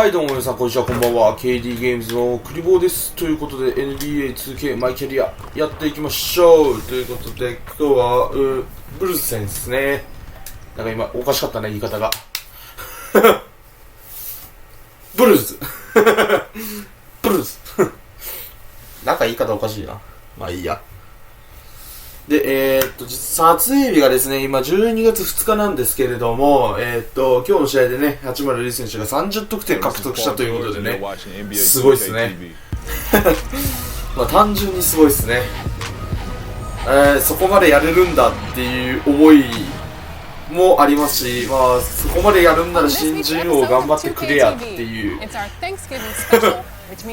はいどうも皆さんこんにちは、こんばんは。 KD ゲームズのクリボーです。ということで NBA2K マイキャリアやっていきましょう。ということで今日はブルズ戦ですね。なんか今おかしかったね、言い方がブルズブルズなんか言い方おかしいな。まあいいや。で、撮影日がですね、今12月2日なんですけれども、今日の試合でね、八村塁選手が30得点獲得したということでね、すごいですね。まあ単純にすごいですね。そこまでやれるんだっていう思いもありますし、まあそこまでやるんなら新人王頑張ってくれやっていう。いやー、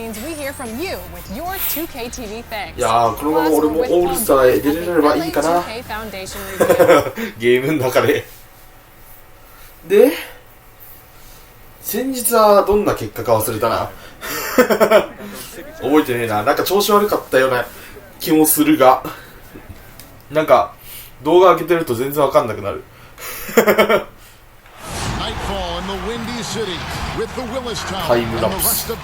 このまま俺もオールスターへ出れればいいかなゲームの中で。で、先日はどんな結果か忘れたな覚えてねえな。なんか調子悪かったような気もするが、なんか動画上げてると全然わかんなくなるタイムラプス。ブ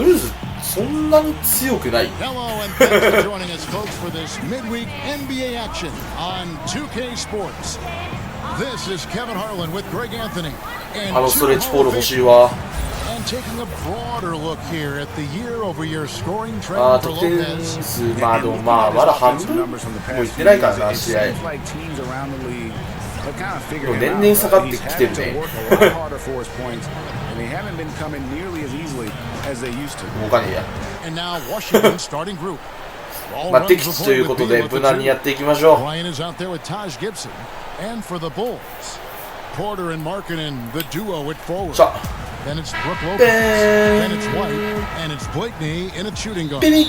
ルーズそんなに強くないあのストレッチポール欲しいわ。得点数、まあでもまあまだ半分もいってないからな、試合。でも年々下がってきてるね動かねえや。まあ敵地ということで無難にやっていきましょう。さあThen it's Brook Lopez, then it's White, and it's Blakeney in a shooting guard. A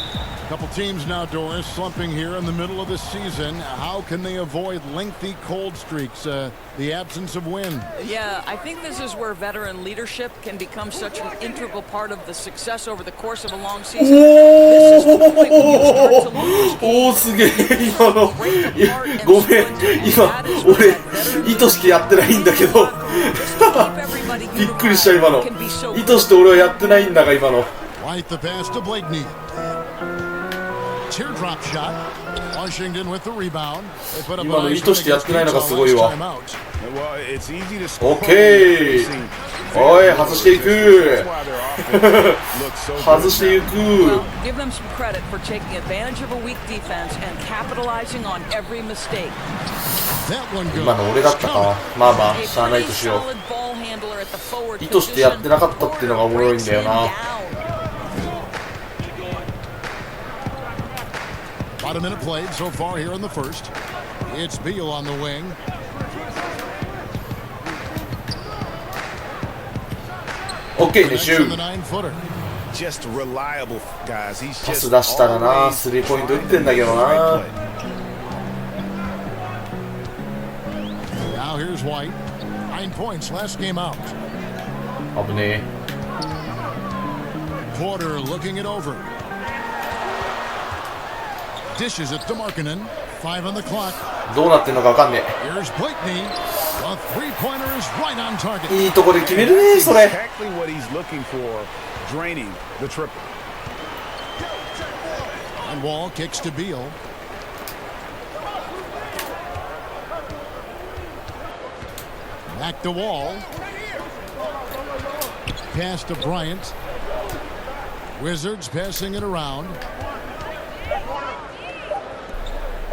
couple teams now, Doris, slumping here in the middle of the season. How can they avoid lengthy cold streaks, the absence of wind? Yeah, I think this is where veteran leadership can become such an integral part of the success over the course of a long season. This is the point when you start to lose games. すげえ今のごめん、今俺意図してやってないんだけどびっくりした今の。意図して俺はやってないんだが今の。今の意図してやってないのがすごいわ。オッケー。おい外していく外していく。今の俺だったか。まあまあしゃあないとしよう。意図してやってなかったっていうのがおもろいんだよな。About a minute played so far here in the first. It's Beal on the wing. OK ね、シュー。パス出したらな、スリーポイント打ってんだけどな。Now here's White. 9 points last game out. 危ねえ。Porter looking it over. Dishes it to Markkanen. 5 on the clock. どうなってんのかわかんねえ。Here's Blakeney. A three-pointer is right on target. いいとこで決めるね、それ。Exactly what he's looking for, draining the triple. And Wall kicks to Beal. Back to Wall. Pass to Bryant. Wizards passing it around.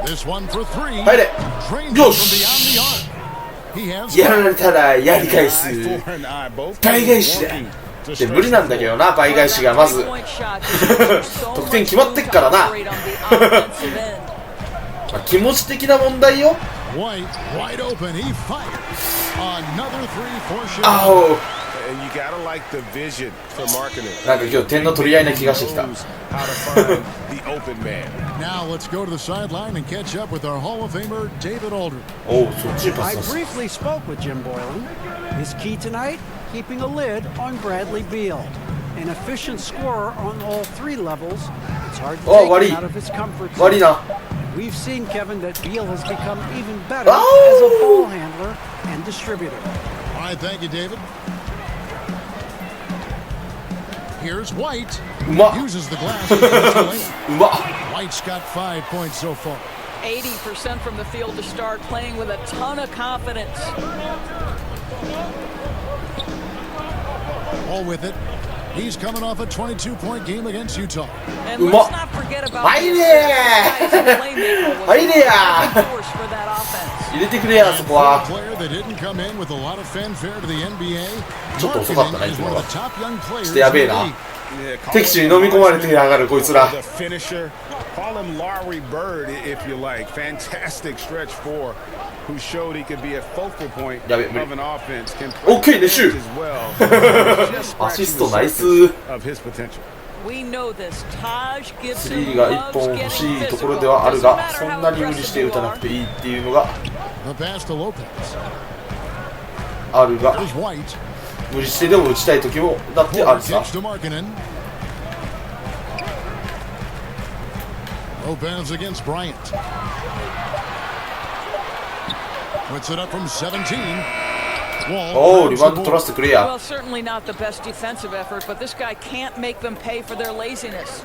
This one for three. 入れ。よし。やられたらやり返す。倍返しだ。で無理なんだけどな、倍返しがまず得点決まってっからな気持ち的な問題よ。あお。なんか今日点の取り合いな気がしてきた。Now let's go to the sideline and catch up with our Hall of Famer David Aldridge. Oh, so cheap. I briefly spoke with Jim Boylan. His key tonight, keeping a lid on Bradley Beal. An efficient scorer on all three levels. It's hard to take him out of his comfort zone. We've seen, Kevin, that Beal has become even better as a ball handler and distributor. All right, thank you, David. Here's White. うまっ Uses the glass. And gets a layup. うまっ White's got 5 points so far. 80% from the field to start, playing with a ton of confidence. All with it. He's coming off a 22-point game against Utah. And let's not forget about the 入れや force for that offense. 入れてくれやそこは player that didn't come in with a lot of fanfare to the NBA. ちょっと遅かったな Marketing is 今 one の of the top young ちょ players っとやべえな in the league. 敵地に飲み込まれてやがるこいつら The finisher. Call him Larry Bird if you like. Fantastic stretch four, who showed he could be a focal point of an offense. Can Okay, the shoot. as well. Just scratching アシス the トナイス surface of his potential. We know this. Taj ス Gibson リーが1 loves 本 getting 欲しいとこ physical. ろではある Doesn't が matter そん how なに無理して aggressive 打た you な are. くていいっていうのが The pass to Lopez. あるが Here's White. 無理してでも打ちたい時もだってある Forward さ kicks to Markkanen. Lopez against Bryant. Puts it up from 17. Wall おおリ grabs バウ the ンド取ら board. せてくれや Well, certainly not the best defensive effort, but this guy can't make them pay for their laziness.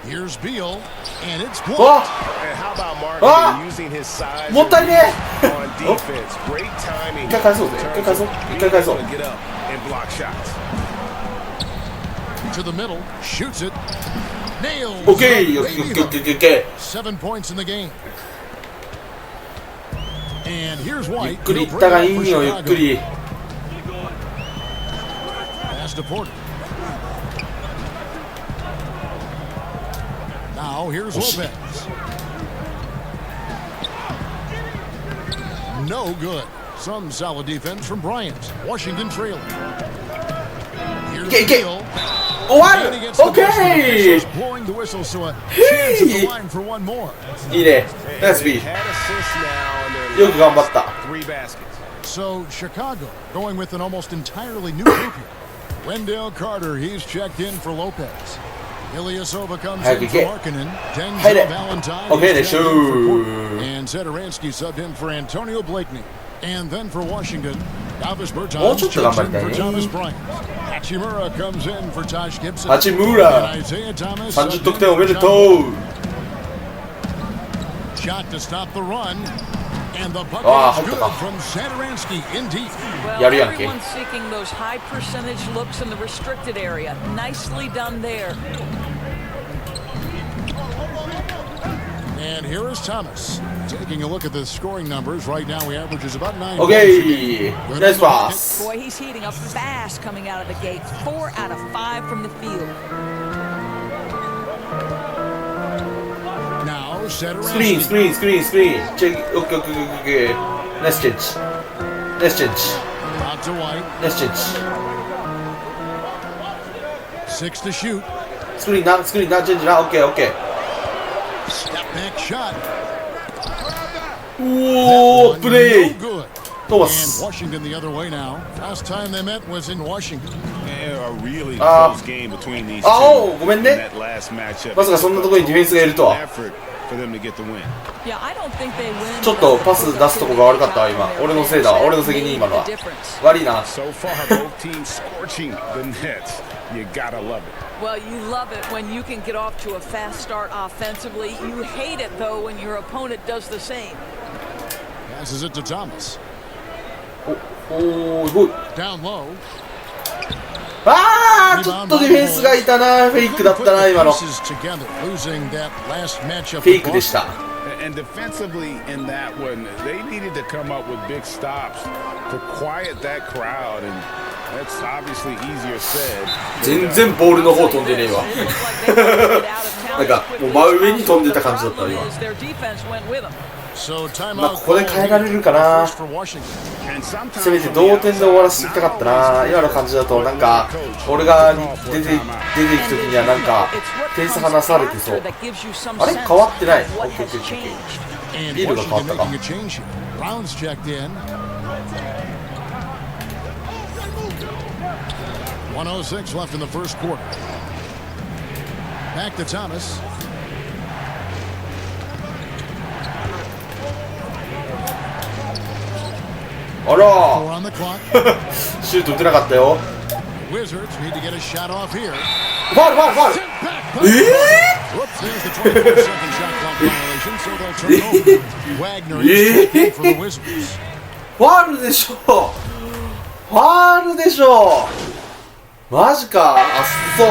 Here's Beal, and it's う blocked. わ And how about Ah! Markkanen using his size もったいね on defense? Great timing. 一回返そうぜ一回返そう一回返そう To get up and block shots. To the middle, shoots it. Nails. オッケ the ーオッ baby ケーオッ hook. ケーオッケ 7 points in the game. And here's ーゆっ White. くりい He'll った bring が it いい up ん for よゆっ Chicago. くり Pass to Porter. Now here's Lopez. No good. Some solid defense from Bryant. Washington trailing. Here's Okay, okay. Beal. 終わ And he る gets the オッケ best of the ー officials blowing the whistle, so a chance at the Hey. line for one more. いいねナイスビー Had assists now in their よく頑張った three baskets. So Chicago going with an almost entirely new group here. Wendell Carter, he's checked in for Lopez. Ilyasova comes Hey, in for get- Markkanen. Hey Denzel there. Valentine Okay, is let's checked in for shoot. Porter. And Zedaransky subbed in for Antonio Blakeney. And then for Washington, Davis もう Bertans ちょっと checks 頑張り in たい for ね Thomas Bryant. Hachimura comes in for Taj Gibson. 八村 And Isaiah Thomas 30 subbed 得 in 点お for めで John と Wall. う Shot to stop the run. And the bucket Ah, is good 入ったか from Zedaransky in deep. Well, やるやんけ everyone's seeking those high percentage looks in the restricted area. Nicely done there. And here is Thomas. Taking a look at the scoring numbers, right now he averages about 9 オッケーナイスパス Boy, he's heating up fast coming out of the gate. 4 out of 5 from the field. Now, スクリーン Zedaransky. スクリーンスクリーンスクリーンチェックオッケーオッケーオッケーナイスチェンジナイスチェンジ Out to White. ナイスチェンジ 6 to shoot. スクリーンなスクリーンなチェンジなオッケーオッケー Step back shot. おおプレイ No good. トーマ And ス Washington the other way now. Last time they met was in Washington. And a really Ah. close game between these あ two おごめん in ね that last matchup. まさかそんなところにディフェンスがいるとは Effort for them to get the win. Yeah, I don't think they win. ちょっとパス出すとこが悪かったわ今俺のせいだ俺の責任今のは悪いな So far, both teams scorching the nets. You gotta love it. Well, you love it when you can get off to a fast start offensively. You hate it, though, when your opponent does the same. Passes it to Thomas. おおすごい Down low. あーちょっとディフェンスがいたなフェイクだったな今のフ Pieces together, losing that last matchup ェイ with クでし Boston. た And defensively in that one, they needed to come up with big stops to quiet that crowd. And that's obviously easier said. 全然ボールの方飛んでねえわ なんかもう真上に飛んでた感じだった今 So まあ timeout ここで変えられるかな first for Washington. And sometimes せめて同点で終わらせていきたかったな今の感じだとなんか俺が出ていく時にはなんか点差離されてそうあれ変わってないオッケーオッケーオッケー And ビールが変わった Washington か making a change here. Brown's checked in. 1:06 left in the first quarter. Back to Thomas. あらシュート打てなかったよ。ファウルファウルファウル。ファールでしょ。ファールでしょ。マジか。あ、そう。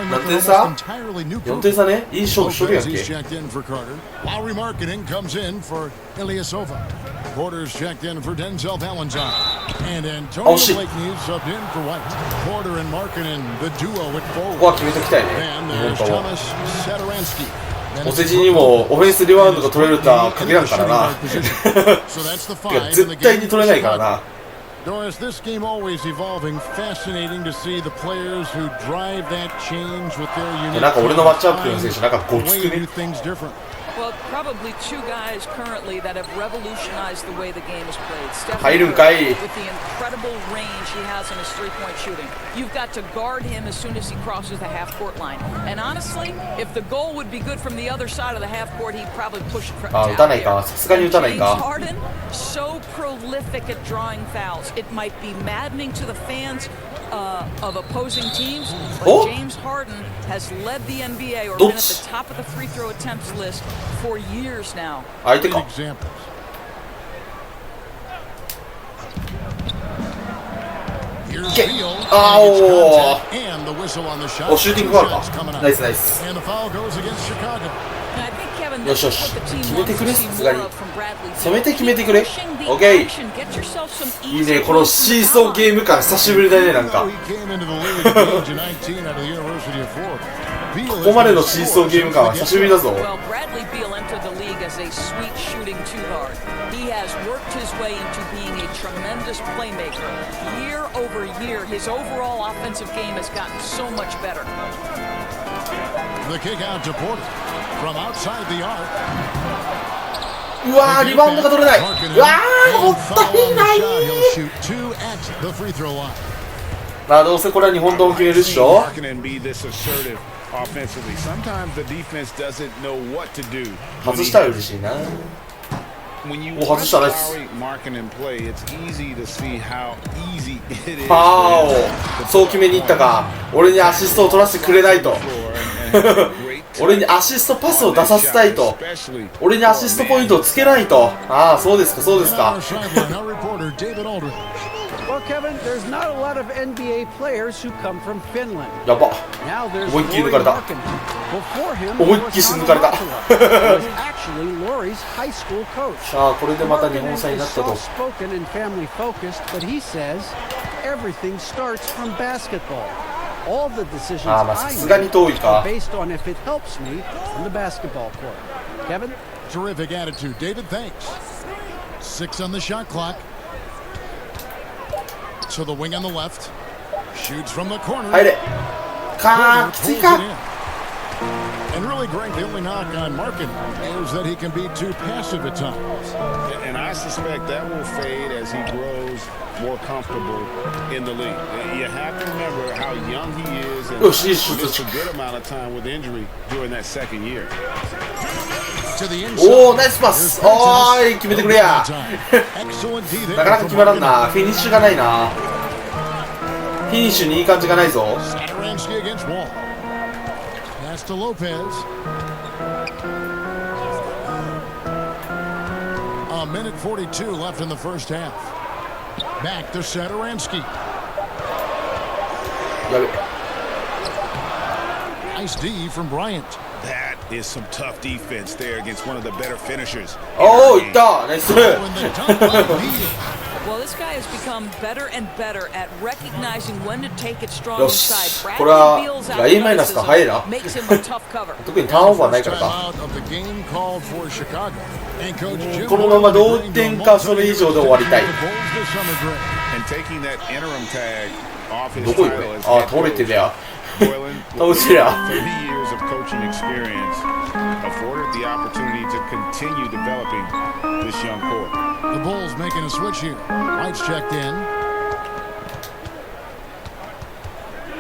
何点差 ?4 点差ね。いい勝負しとるやんけ。惜しい。ここは決めときたいね。日本とも。お世辞にもオフェンスリバウンドが取れるとは限らんからな。絶対に取れないからな。Doris, this game always evolving. Fascinating to see the players who drive that change with their unique. なんか俺のマッチアップの選手なんかごつくね。Well, probably two guys currently that have revolutionized the way the game is played. Steph Curry with the incredible range he has in his three-point shooting. You've got to guard him as soon as he crosses the half-court line. And honestly, if the goal would be good from the other side of the half-court, he'd probably push it down there. 打たないか。さすがに打たないか。James Harden, so prolific at drawing fouls. It might be maddening to the fans of opposing teams, but James Harden has led the NBA or been at the top of the free throw attempts list for years now. 相手か。あおお。シューティングファウルか。ナイスナイス。よしよし。決めてくれ、さすがに。せめて決めてくれ。オッケー。いいね、このシーソーゲーム感久しぶりだね、なんか。ここまでのシーソーゲーム感は久しぶりだぞ。He has worked his way into being a tremendous playmaker. Year over year, his overall offensive game has gotten so much better. The kick out to Porter from outside the arc. うわー、リバウンドが取れない。うわー、もったいない。まあどうせこれは日本刀を決めるっしょ。外したら嬉しいな。もう外したらナイス。パーオ、そう決めに行ったか。俺にアシストを取らせてくれないと。俺にアシストパスを出させたいと。俺にアシストポイントをつけないと。ああ、そうですか、そうですか。Well, Kevin, there's not a lot of NBA players who come from Finland. やば。Now there's 思いっきり抜かれた。 Before him, 思いっきり抜かれた。was actually Laurie's high school coach. さあ、これでまた日本祭になったと。 Soft-spoken and family-focused, but he says everything starts from basketball. All the decisions I make are based on if it helps me on the basketball court. Kevin? Terrific attitude. David, thanks. 6 on the shot clock. To the wing on the left. Shoots from the corner. 入れ。かー、きついか。 And really, Greg, the only knock on Markin is that he can be too passive at times. And I suspect that will fade as he grows more comfortable in the league. You have to remember how young he is and missed a good amount of time with injury during that second year. おお、ナイスパス。おーい、決めてくれや。なかなか決まらんな。フィニッシュがないな。フィニッシュにいい感じがないぞ。To Lopez. A minute 42 left in the first half. Back to Satoransky. Nice D from Bryant. That is some tough defense there against one of the better finishers. Oh, いった。ナイス。Well, this guy has become better and better at recognizing when to take it strong inside. これはAマイナスか早いな。 makes him a tough cover. 特にターンオーバーないからか。このまま同点かそれ以上で終わりたい。どこ行く？ああ、倒れてるや。倒してるや。afforded the opportunity to continue developing this young core. The Bulls making a switch here. White's checked in.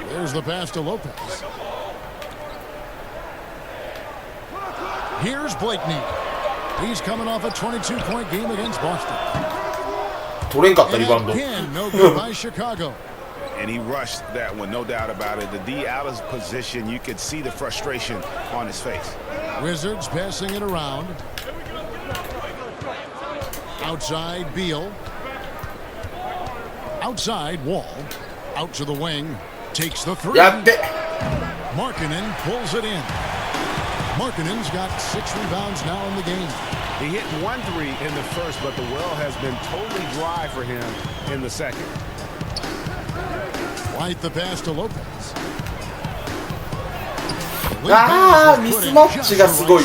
There's the pass to Lopez. Here's Blakeney. He's coming off a 22-point game against Boston. 取れんかったリバウンド。 And he rushed that one, no doubt about it. The D out of position, you could see the frustration on his face. Wizards passing it around. Outside Beal. Outside Wall. Out to the wing. Takes the three. Markkanen pulls it in. Markkanen's got 6 rebounds now in the game. He hit 1 3 in the first, but the well has been totally dry for him in the second. White the pass to Lopez. ミスマッチがすごい。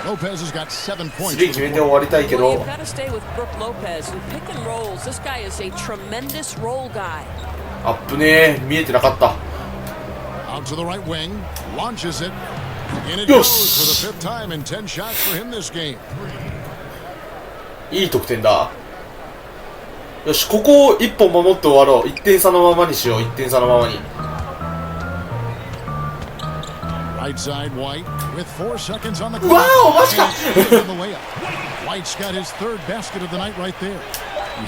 Lopez has got 7 points. スリー決めて終わりたいけど。You've got to stay with Brook Lopez. Pick and rolls. This guy is a tremendous roll guy. アップね、見えてなかった。Out to the right wing, launches it. In it goes for the 5th time and 10 shots for him this game. いい得点だ。よし、ここを1本守って終わろう。1点差のままにしよう。1点差のままに。Right side White with 4 seconds on the clock. うわー、マジか。White's got his 3rd basket of the night right there.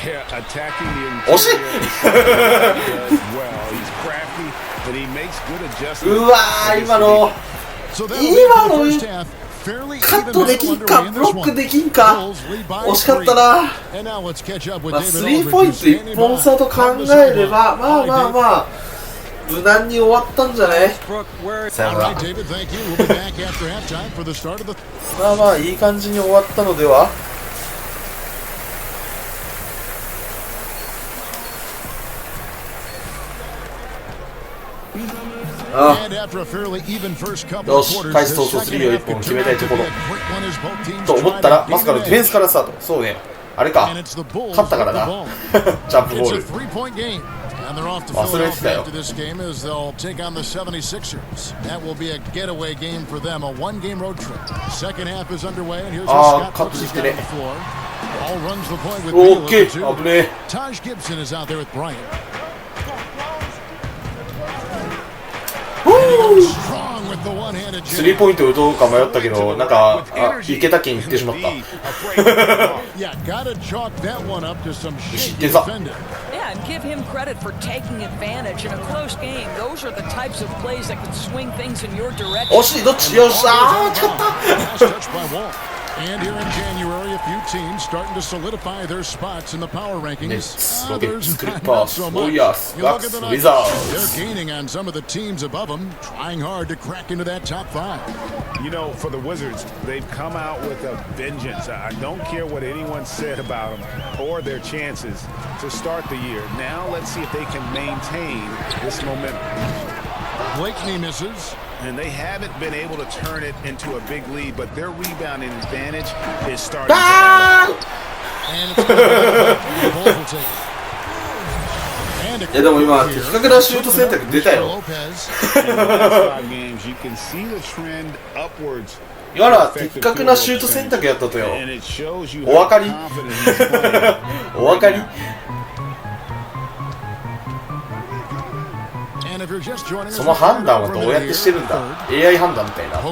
Yeah, attacking the interior. 惜しい。 Well, he's crafty, but he makes good adjustments. うわー、今のカットできんか、ブロックできんか、惜しかったな。まあ、スリーポイント1本差と考えれば、まあまあまあ無難に終わったんじゃない？さよなら。まあまあいい感じに終わったのでは。ああ、よし、開始早々スリーを1本決めたいところと思ったら、まさかのディフェンスからスタート。そうね、あれか、勝ったからな。ジャンプボール忘れてたよ。ああ、カットしてきてね。オーケー、危ねえ。スリーポイント打とうか迷ったけど、なんかいけた気に言ってしまった。知ってさ。And give him credit for taking advantage in a close game. Those are the types of plays that can swing things in your direction. 惜しい、どっちよっしゃー、違った。 And here in January, a few teams starting to solidify their spots in the power rankings. Others not so much. They're gaining on some of the teams above them, trying hard to crack into that top 5. You know, for the Wizards, they've come out with a vengeance. I don't care what anyone said about them or their chances to start the year. Now let's see if they can maintain this momentum. Blakeney misses. And they haven't been able to turn it into a big lead, but their rebounding advantage is starting to add up. And it's いやでも今的確なシュート選択出たよ。今のは的確なシュート選択やったとよ。お分かり？お分かり？その判断はどうやってしてるんだ？ AI 判断みたいな。く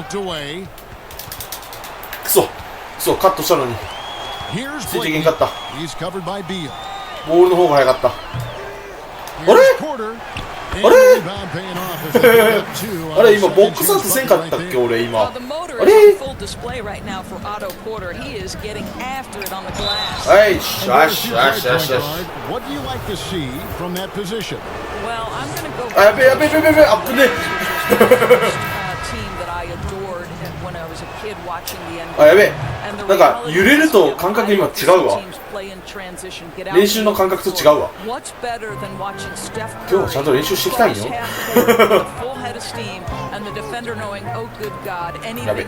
そ、カットしたのについていけんかった。ボールの方が早かった。あれ？あれ？あれ今ボックスアウトせんかったっけ俺今。あれ？はい、よしよしよしよしよし。あ、やべえやべえやべえやべえ、あぶねえ。あ、やべえ。なんか揺れると感覚今違うわ。練習の感覚と違うわ。今日ちゃんと練習してきたんよ。やべえ。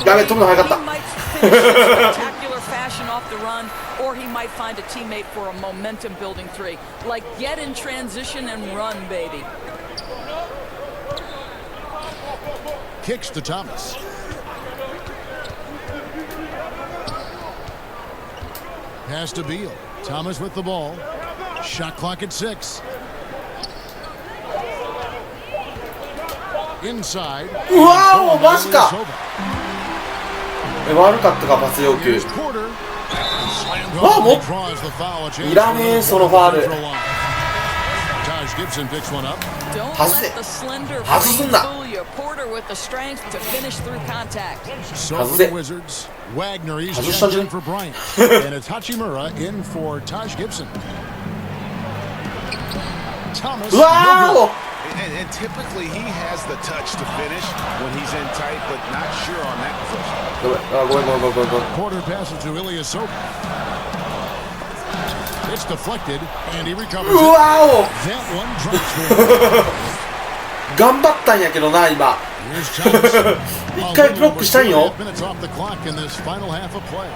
やべえ、飛ぶの早かった。Kicks to Thomas. Pass to Beal. Thomas with the ball. Shot clock at 6. Inside. うわー、マジか。悪かったかパス要求。わ、もういらねえ、そのファール。外せ、外すんな。外せ、外したんじゃね。うわー、And typically he has the touch to finish when he's in tight, but not sure on that position. ごめん。Quarter passes to Ilyasova. It's deflected and he recovers. うわお、 That one drops. 頑張ったんやけどな今。一回ブロックしたんよ。Minutes off the clock in this final half of play.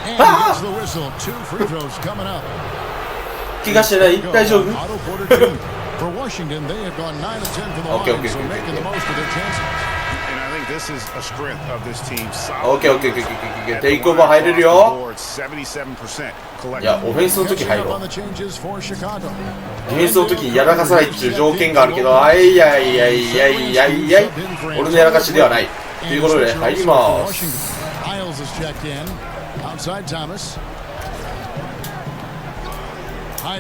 And here's the whistle. 2 free throws coming up. 怪我してない？大丈夫？ For Washington, they have gone 9 of 10 from the line, so making the most of their chances. And I think this is a strength of this team. オッケー。テイクオーバー入れるよ。いや、オフェンスの時入ろう。ディフェンスの時にやらかさないっていう条件があるけど、いや、俺のやらかしではない。ということで入ります。あ、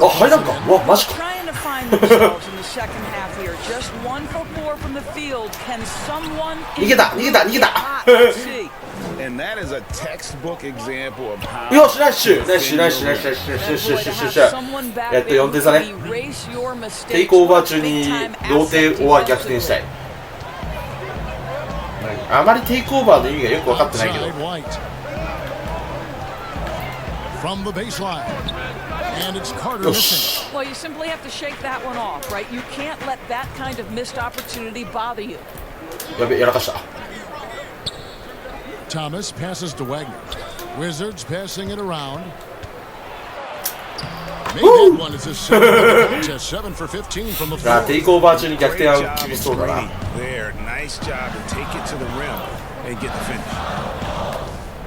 入らんか。うわ、マジか。逃げた。よし、ナイス。4点差ね。テイクオーバー中に同点は逆転したい。あまりテイクオーバーの意味がよく分かってないけど。From the baseline, and it's Carter missing. Well, you simply have to shake that one off, right? You can't let that kind of missed opportunity bother you. やべ、やらかした。Thomas passes to Wagner. Wizards passing it around. Made that one as a 7 for 15 from the floor. テイクオーバー中に逆転は厳しそうだな。There, nice job to take it to the rim and get the finish.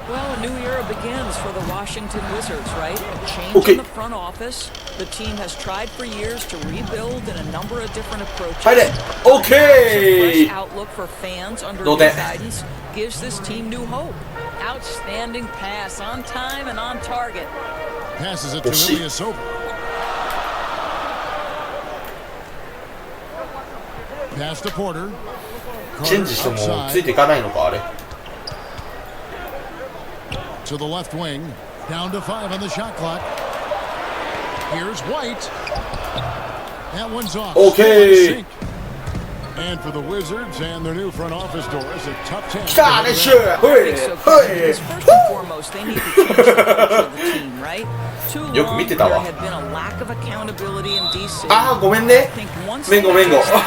Well, a new era begins for the Washington Wizards, right? A change in the front office. The team has tried for years to rebuild in a number of different approaches. Okay. Fresh outlook for fans under new guidance gives this team new hope. Outstanding pass on time and on target. Passes it to Ilyasova. Pass to Porter. チェンジしてもついていかないのかあれ。To the left wing, down to 5 on the shot clock. Here's White. That one's off. Okay. And for the Wizards and their new front office doors, a tough task. First and foremost, they need to change the culture of the team, right? Too long there had been a lack of accountability and decency. ごめんね。ごめん。 The rest of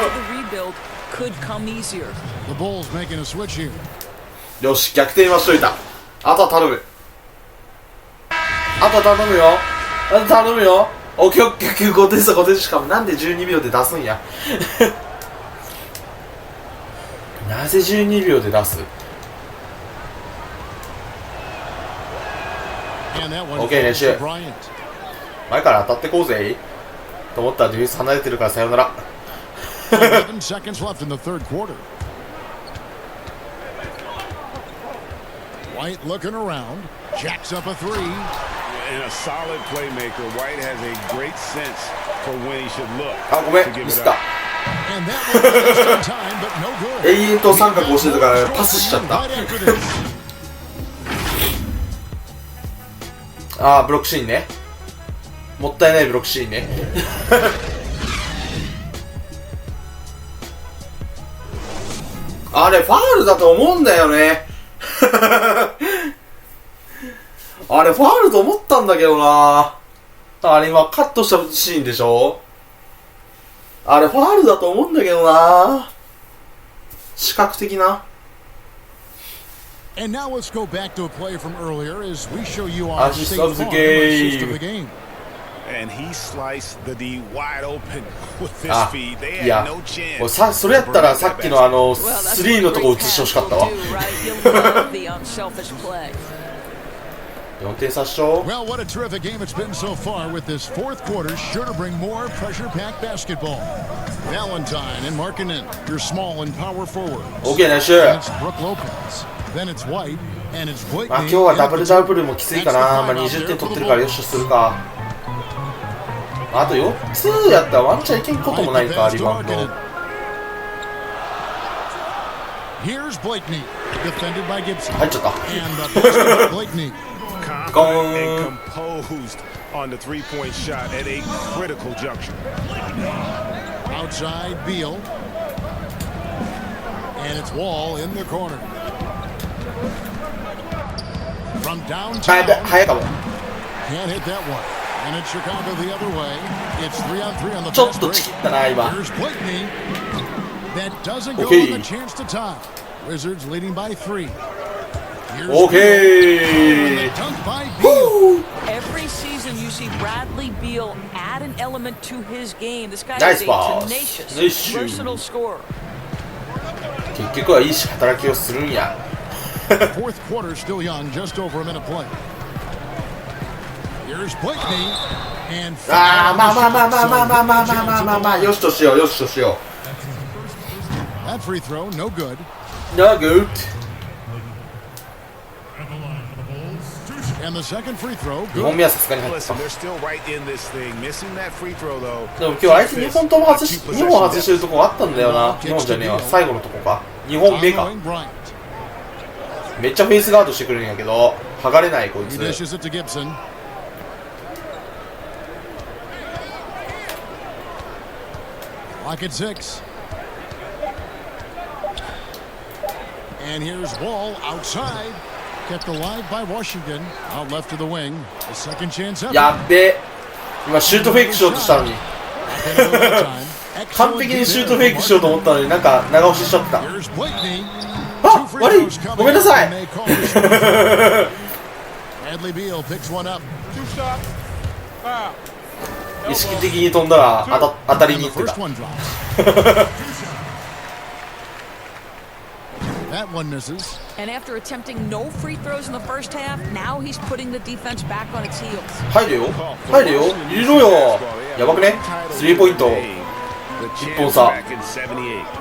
the rebuild could come easier. The Bulls making a switch here. よし、逆転はしといた。あとは頼む。頼むよ。オッケー5点差しかもなんで12秒で出すんや。なぜ12秒で出す？オッケー、練習。前から当たってこうぜと思ったらディフェンス離れてるからさよなら。11 seconds left in the third quarter. White looking around, jacks up a 3. And a solid playmaker. White has a great sense for when he should look. ごめん、ミスった。And that was just in time, but no good. 永遠と三角押してたからパスしちゃった。ブロックシーンね。もったいないブロックシーンね。あれファールだと思うんだよね。あれファールと思ったんだけどな。あれ今カットしたシーンでしょ。あれファールだと思うんだけどな。視覚的な。And now let's go back to a play from earlier as we show you our assist of the game. And he sliced the D wide open with this feed. They had no chance. それやったらさっきの3のとこ映してほしかったわ。4点差っしょ。 Well, what a terrific game it's been so far, with this fourth quarter sure to bring more pressure-packed basketball. Valentine and Markkanen, your small and power forwards. OK ナイス。It's Brooke Lopez. Then it's White and it's Blake. 今日はダブルダブルもきついかな。20点取ってるからよしとするか。あと4つやったらワンチャンいけんこともないか、リバウンド。Here's Blakeney, defended by Gibson. 入っちゃった。 And the basket by Blakeney. Confident and composed on the three-point shot at a critical juncture. Outside Beal. And it's Wall in the corner. From downtown. 早いかも。 Can't hit that one. And it's Chicago the other way. It's 3-on-3 on the ちょっ fast と break. ちぎったな、今。 Here's Blakeney. That doesn't go Okay. with a chance to tie. Wizards leading by 3. Here's OK! dunk by Beal. Every season you see Bradley Beal add an element to his game. This guy Nice is a pass. tenacious, Nice shoot. versatile scorer. 結局はいい働きをするんや。 Fourth quarter still young, just over a minute play. Here's Blakeney and あー、まあ、よしとしよう、よしとしよ that free throw no good. う。No good. And the second free throw 2本 good. 目はさすがに入った Listen, they're still right in this thing. Missing that free throw though. でも今日相手2本とも2本外してるとこあったんだよな。2本じゃねえわ、最後のとこか。2本目か。 Ongoing Bryant. めっちゃフェイスガードしてくるんやけど剥がれないこい He つ。 dishes it to Gibson. Lock at 6. And here's Wall outside. Kept alive by Washington. Out left to the wing. A second chance up. やっべえ、今シュートフェイクしようとしたのに完璧にシュートフェイクしようと思ったのになんか長押ししちゃった。 Here's Blakeney. あ、悪い、ごめんなさい。 Bradley Beal picks one up. 意識的に飛んだら当たりにいって First た。 one drops. That one misses. And after attempting no free throws in the first half, now he's putting the defense back on its heels. 入れよ、入れよ、入れろよ。やばくね、スリーポイント1本差。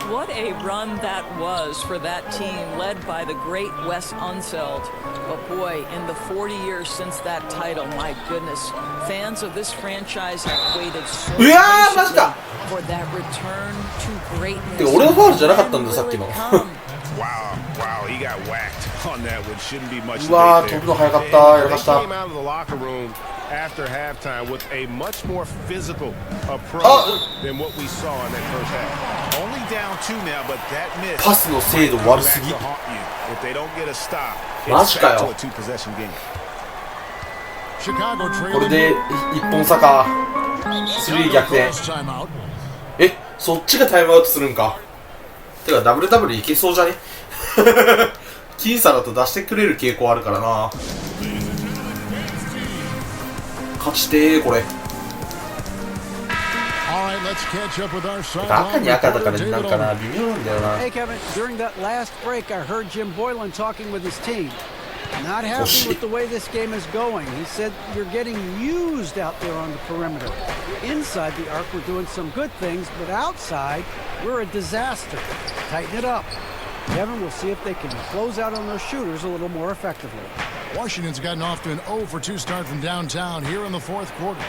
What a run that was for that team, led by the great Wes Unseld. But boy, in the 40 years since that title, my goodness, fans of this franchise have waited so うわー、マジ patiently か。 for that return to greatness. てか俺のファウルじゃなかったんだ、さっきの。 Wow, he got whacked on that one. Shouldn't be much うわー、 debate 飛 there. ぶの早かった、やらかした。 They came out of the locker room after halftime with a much more physical approach than what we saw in that first half. Only down 2 now, but that miss パスの精度悪す back ぎ。 to haunt you. If they don't get a stop, マ it's ジか back よ。 to a 2-possession game. Chicago これ trailing. で1本差か。3逆転。 Timeout. え、そっちがタイムアウトするんか。てかダブルダブルいけそうじゃね僅差だと出してくれる傾向あるからな。勝ちてー、これ。 All right, let's catch up with our 赤 sideline に赤だから reporter, なん David かな、 Owen. 微妙なんだよな。 Hey, Kevin, during that last break, I heard Jim Boylan talking with his team. Not happy shit. with the way this game is going. He said you're getting used out there on the perimeter. Inside the arc, we're doing some good things, but outside, we're a disaster. Tighten it up. Kevin, we'll see if they can close out on those shooters a little more effectively. Washington's gotten off to an 0 for 2 start from downtown here in the fourth quarter.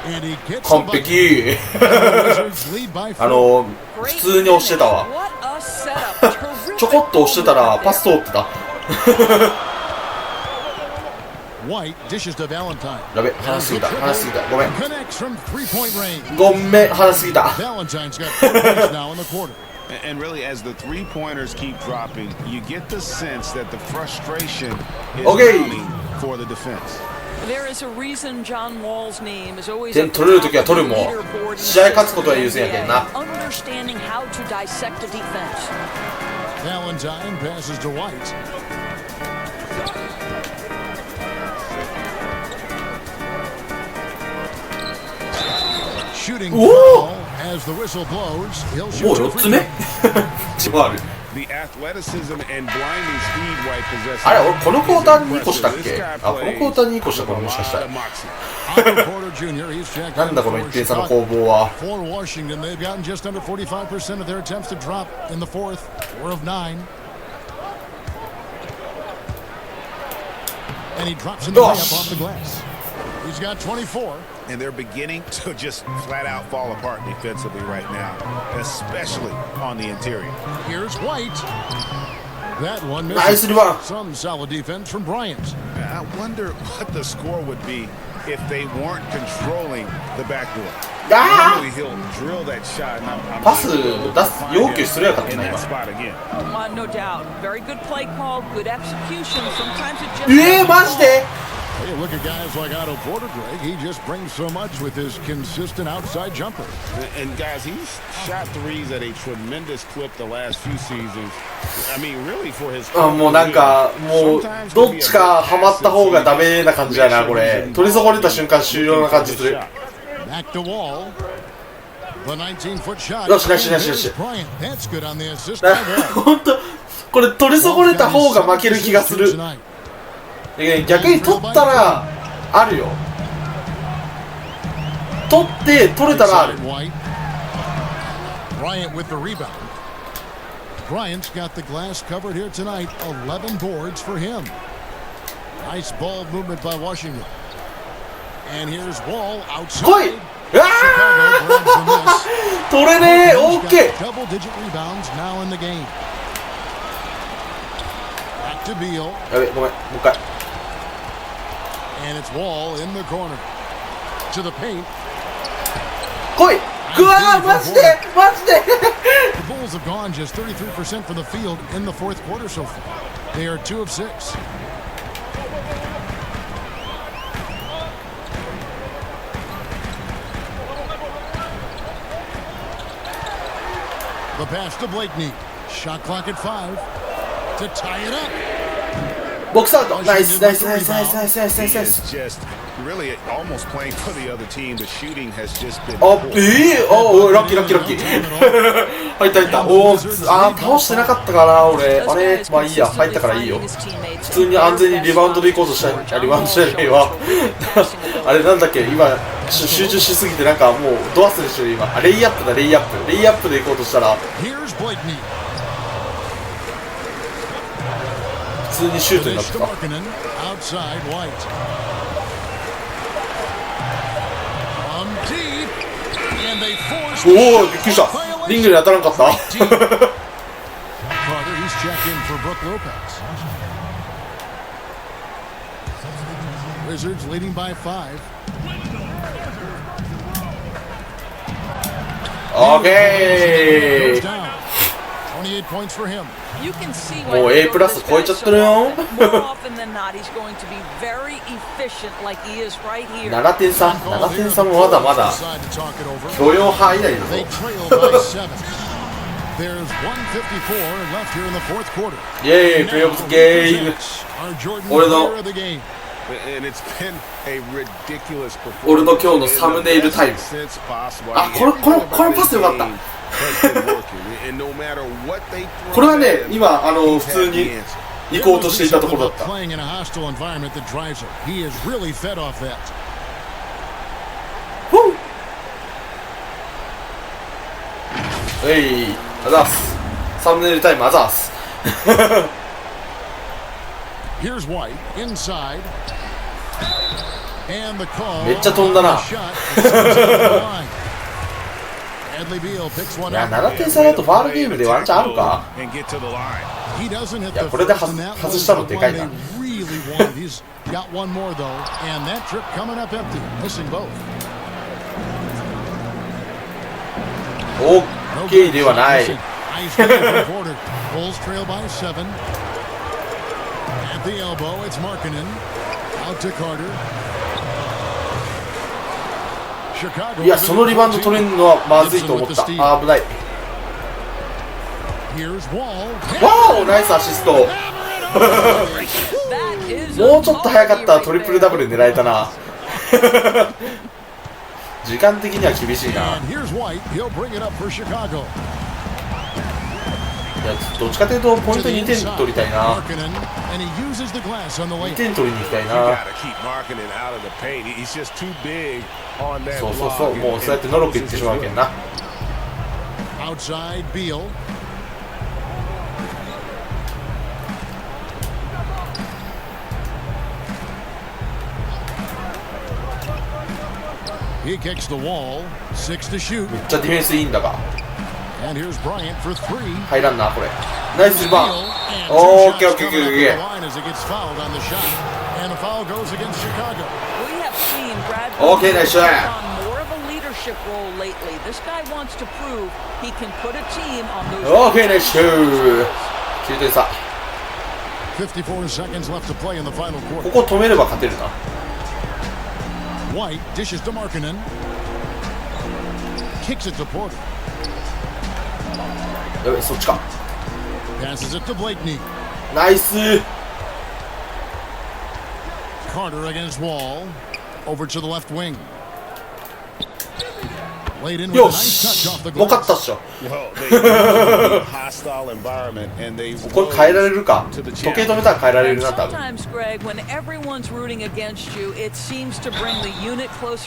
And he gets 完 the bucket. 璧。 Wizards lead by 4. 普通に押してたわ。 What a setup. ちょこっと押してたらパス通ってた。 White dishes to Valentine. やべ、離しすぎた、離しすぎた。ごめん。 Connects from three-point range. ごめん、離しすぎた。 Valentine's got 4 points now in the quarter. And really, as the three-pointers keep dropping, you get the sense that the frustration is mounting for the defense. There is a reason John Wall's name is always 点取れるときは取るも、試合勝つことは優先やけんな。 Understanding how to dissect a defense. Valentine passes to White. Shooting foul as the whistle blows. He'll もう shoot 4 two つ free 目 throws. チバールあれ、俺このクォーターに2個したっけ？あ、このクォーターに2個したからもしかしたら。なんだこの1点差の攻防は。よし。He's got 24. And they're beginning to just flat out fall apart defensively right now, especially on the interior. Here's White. That one Nice misses. rebound. Some solid defense from Bryant. I wonder what the score would be if they weren't controlling the backboard. Normally he'll drill that shot. パス要求するやかったな今。No doubt. Very good play call, good execution. Sometimes it just. マジでHey, look at guys like Otto Porter, Greg. He just brings so much with his consistent outside jumper. And guys, he's shot threes at a tremendous clip the last few seasons. I mean, really for his. もうなんかもうどっちかハマった方がダメな感じだなこれ。取り損ねた瞬間終了な感じする。Back to wall. The 19-foot shot. よしなしなしなし。 Bryant, that's good on the assist. 本当これ取り損ねた方が負ける気がする。逆に取ったらあるよ。取って取れたらある。Bryant with the rebound. Bryant's got the glass covered here tonight. 11 boards for him. Nice ball movement by Washington. And here's Wall outside. 来い。取れねえ。オッケー。 Double digit rebounds now in the game. Back to Beal. やべごめんもう一回。And it's Wall in the corner. To the paint. 来い。うわーマジでマジで。 The Bulls have gone just 33% from the field in the fourth quarter so far. They are 2 of 6. The pass to Blakeney. Shot clock at 5 to tie it up. ボックスアウト。ナイスナイスナイスナイスナイスナイスナイスナイス。Really almost playing for the other team. The shooting has just been. あおラッキーラッキーラッキー。入った入った。倒してなかったかな俺。あれまあいいや入ったからいいよ。普通に安全にリバウンドで行こうとしたリバウンドじゃないわ。あれなんだっけ今集中しすぎてなんかもうド忘れしてる今。レイアップだレイアップ。レイアップで行こうとしたら普通にシュートになってた。おおびっくりした。リングに当たらなかった。Wizards leading by 5. Okay. 28 points for him. You can see もう A プラス超えちゃってるよ。more often than not, he's going to be very efficient like he is right here. 7点差7点差もまだまだ許容範囲内だぞ。There's 154 left here in the fourth quarter. イエーイプレーオフゲーム。俺の俺の今日のサムネイルタイム。あこのパスよかった。これはね今普通に行こうとしていたところだった。あざーす。サムネイルタイムあざーす。めっちゃ飛んだな。いや7点差だとファールゲームでワンチャンあるか。いやこれで外したのでかいな。オッケーではない。いやそのリバウンド取れるのはまずいと思った。危ない。わおナイスアシスト。もうちょっと早かったらトリプルダブル狙えたな。時間的には厳しいな。や、どっちかというとポイント2点取りたいな。2点取りに行きたいな。そうそうそう、もうそうやってノロックいってしまうけんな。He kicks the wall, 6 to shoot. めっちゃディフェンスいいんだが。And here's Bryant for 3. 入らんなこれ。ナイスリバウンド。オーケーオッケーオッケーオッケー。Okay, nice shot. More of a leadership role lately. This guy wants to prove he can put a team on those. Okay, nice shot. 9点差。54 seconds left to play in the final quarter. ここ止めれば勝てるな。White dishes to Markkanen. Kicks it to Porter. やべ、そっちか。Passes it to Blakeney. ナイス。Carter against Wall. Over to the left wing. よし、もう勝ったっしょ。これ変えられるか。時計止めたら変えられるな、多分。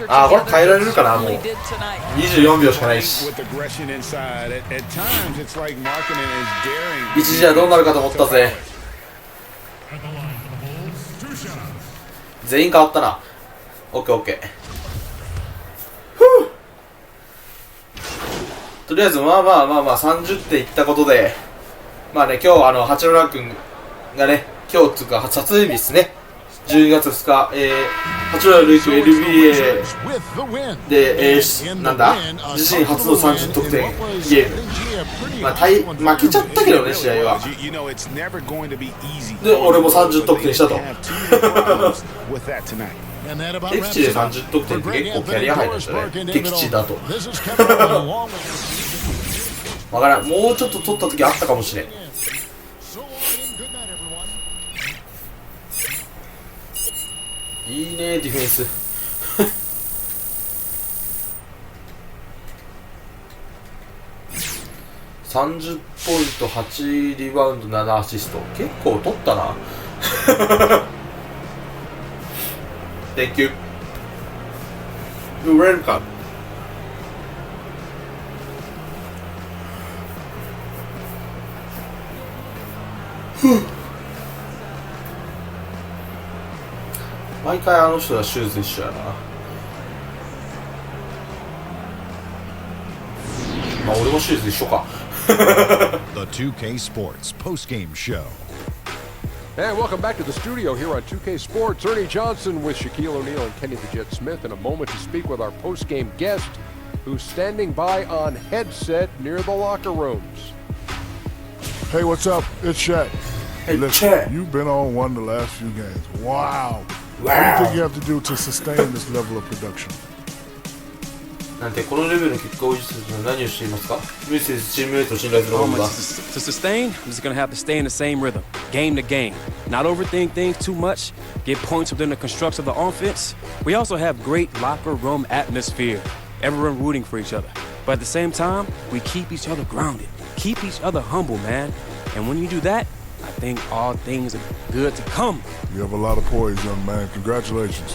あ、これ変えられるかな、もう。24秒しかないし。一時はどうなるかと思ったぜ。全員変わったな。オッケーオッケー。とりあえずまあ30点いったことで、まあね、今日八村君がね、今日つうか撮影日ですね、12月2日、八村塁君 NBA で、なんだ、自身初の30得点ゲーム、まあ負けちゃったけどね、試合は。で、俺も30得点したと。敵地で30得点って結構キャリアハイでしたね、敵地だと。わからん、もうちょっと取った時あったかもしれん。いいね、ディフェンス。30ポイント、8リバウンド、7アシスト。結構取ったな。Thank you. You're welcome. 毎回あの人はシューズ一緒やな。まあ俺もシューズ一緒か。The 2K Sports Postgame Show. And welcome back to the studio here on 2K Sports. Ernie Johnson with Shaquille O'Neal and Kenny the Jet Smith in a moment to speak with our post-game guest who's standing by on headset near the locker rooms. Hey, what's up? It's Shaq. Hey, listen, Shaq. You've been on one the last few games. Wow. Wow. What do you think you have to do to sustain this level of production? なんてこのレベルの結果を維持するには何をしていますか？メッセージチームメイトを信頼する方が。To sustain, I'm just gonna have to stay in the same rhythm, game to game. Not overthink things too much. Get points within the constructs of the offense. We also have great locker room atmosphere. Everyone rooting for each other. But at the same time, we keep each other grounded. Keep each other humble, man. And when you do that, I think all things are good to come. You have a lot of poise, young man. Congratulations.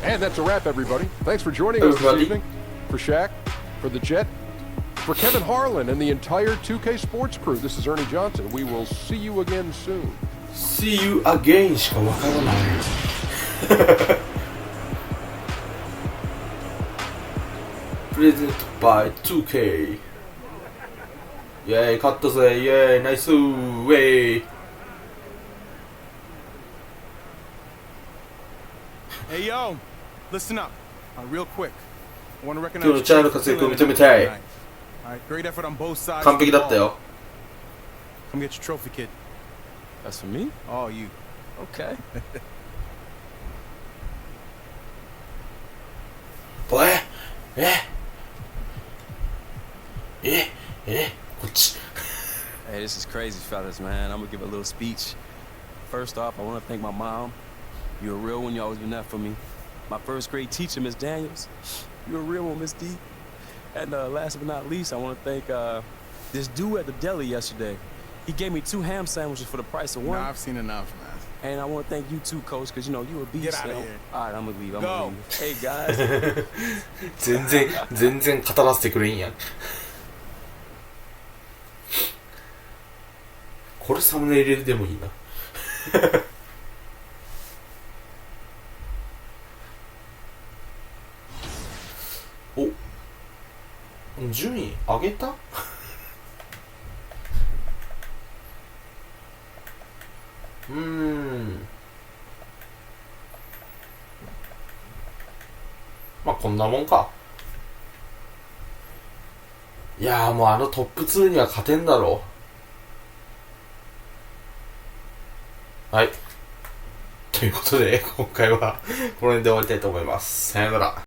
And that's a wrap, everybody. Thanks for joining us this evening. For Shaq, for the Jet, for Kevin Harlan and the entire 2K Sports crew, this is Ernie Johnson. We will see you again soon. See you again しかわからない。プレゼント by 2K。イェーイ、勝ったぜ、イェーイ、ナイスウェイ。Hey yo, listen up, real quick. I want to recognize 今日のチャイの活躍を認めたい。Alright, great effort on both sides. 完璧だったよ。Come get your trophy, kid. That's for me? Oh, you. Okay. おい、こっち。Hey, this is crazy, fellas, man. I'm gonna give a little speech. First off, I want to thank my mom. You're a real one. You always been there for me. My first grade teacher, Miss Daniels. You're a real one, Miss D. And last but not least, I want to thank This dude at the deli yesterday, he gave me 2 ham sandwiches for the price of 1. Nah, I've seen enough, man. And I want to thank you too, Coach, because you know you a beast. Get out of here. All right, I'm gonna leave. Go. Hey guys. 全然語らせてくれんやん。これサムネイルでもいいな。お、順位上げた？まあこんなもんか。いやーもうあのトップ2には勝てんだろう。はい。ということで今回はこの辺で終わりたいと思います。さよなら。